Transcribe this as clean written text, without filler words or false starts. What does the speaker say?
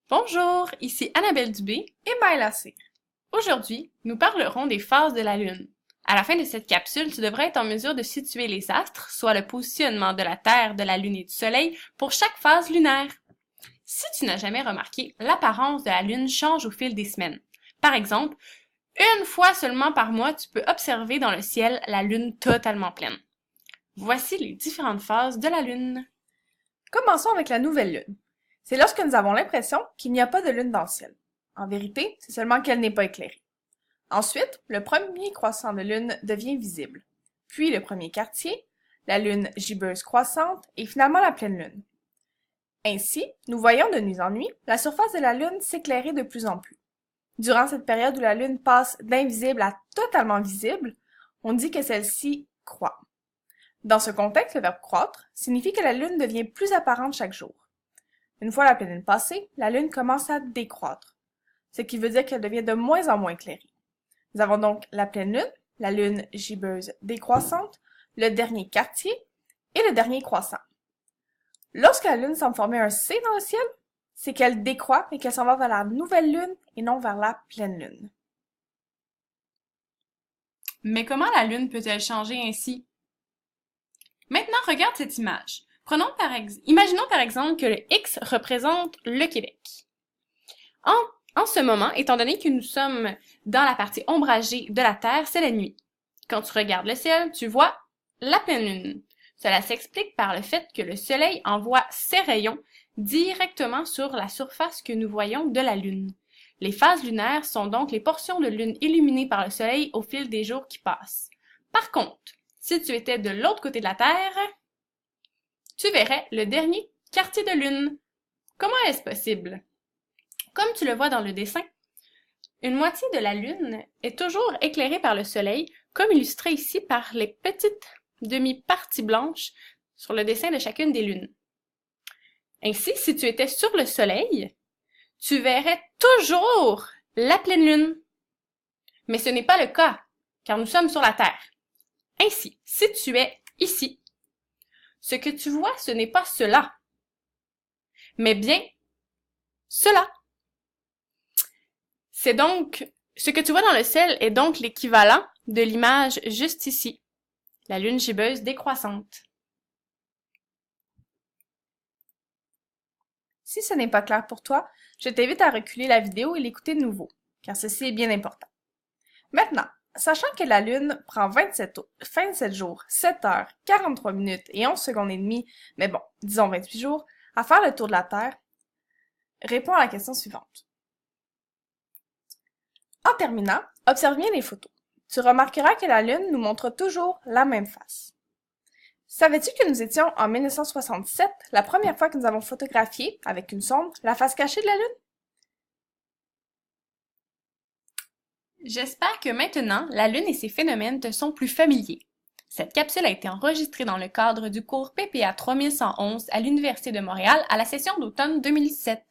Bonjour, ici Annabelle Dubé et Maëla C. Aujourd'hui, nous parlerons des phases de la Lune. À la fin de cette capsule, tu devrais être en mesure de situer les astres, soit le positionnement de la Terre, de la Lune et du Soleil, pour chaque phase lunaire. Si tu n'as jamais remarqué, l'apparence de la Lune change au fil des semaines. Par exemple, une fois seulement par mois, tu peux observer dans le ciel la Lune totalement pleine. Voici les différentes phases de la Lune. Commençons avec la nouvelle lune. C'est lorsque nous avons l'impression qu'il n'y a pas de lune dans le ciel. En vérité, c'est seulement qu'elle n'est pas éclairée. Ensuite, le premier croissant de lune devient visible. Puis le premier quartier, la lune gibbeuse croissante et finalement la pleine lune. Ainsi, nous voyons de nuit en nuit la surface de la lune s'éclairer de plus en plus. Durant cette période où la lune passe d'invisible à totalement visible, on dit que celle-ci croît. Dans ce contexte, le verbe croître signifie que la lune devient plus apparente chaque jour. Une fois la pleine lune passée, la lune commence à décroître, ce qui veut dire qu'elle devient de moins en moins éclairée. Nous avons donc la pleine lune, la lune gibbeuse décroissante, le dernier quartier et le dernier croissant. Lorsque la lune semble former un C dans le ciel, c'est qu'elle décroît et qu'elle s'en va vers la nouvelle lune et non vers la pleine lune. Mais comment la Lune peut-elle changer ainsi? Maintenant, regarde cette image. Imaginons par exemple que le X représente le Québec. En ce moment, étant donné que nous sommes dans la partie ombragée de la Terre, c'est la nuit. Quand tu regardes le ciel, tu vois la pleine lune. Cela s'explique par le fait que le Soleil envoie ses rayons directement sur la surface que nous voyons de la Lune. Les phases lunaires sont donc les portions de lune illuminées par le Soleil au fil des jours qui passent. Par contre, si tu étais de l'autre côté de la Terre, tu verrais le dernier quartier de lune. Comment est-ce possible? Comme tu le vois dans le dessin, une moitié de la lune est toujours éclairée par le soleil, comme illustré ici par les petites demi-parties blanches sur le dessin de chacune des lunes. Ainsi, si tu étais sur le soleil, tu verrais toujours la pleine lune. Mais ce n'est pas le cas, car nous sommes sur la Terre. Ainsi, si tu es ici, ce que tu vois, ce n'est pas cela, mais bien cela. C'est donc, ce que tu vois dans le ciel est donc l'équivalent de l'image juste ici, la lune gibbeuse décroissante. Si ce n'est pas clair pour toi, je t'invite à reculer la vidéo et l'écouter de nouveau, car ceci est bien important. Maintenant, sachant que la Lune prend 27 jours, 7 heures, 43 minutes et 11 secondes et demie, mais bon, disons 28 jours, à faire le tour de la Terre, réponds à la question suivante. En terminant, observe bien les photos. Tu remarqueras que la Lune nous montre toujours la même face. Savais-tu que nous étions en 1967, la première fois que nous avons photographié, avec une sonde, la face cachée de la Lune? J'espère que maintenant, la Lune et ses phénomènes te sont plus familiers. Cette capsule a été enregistrée dans le cadre du cours PPA 3111 à l'Université de Montréal à la session d'automne 2017.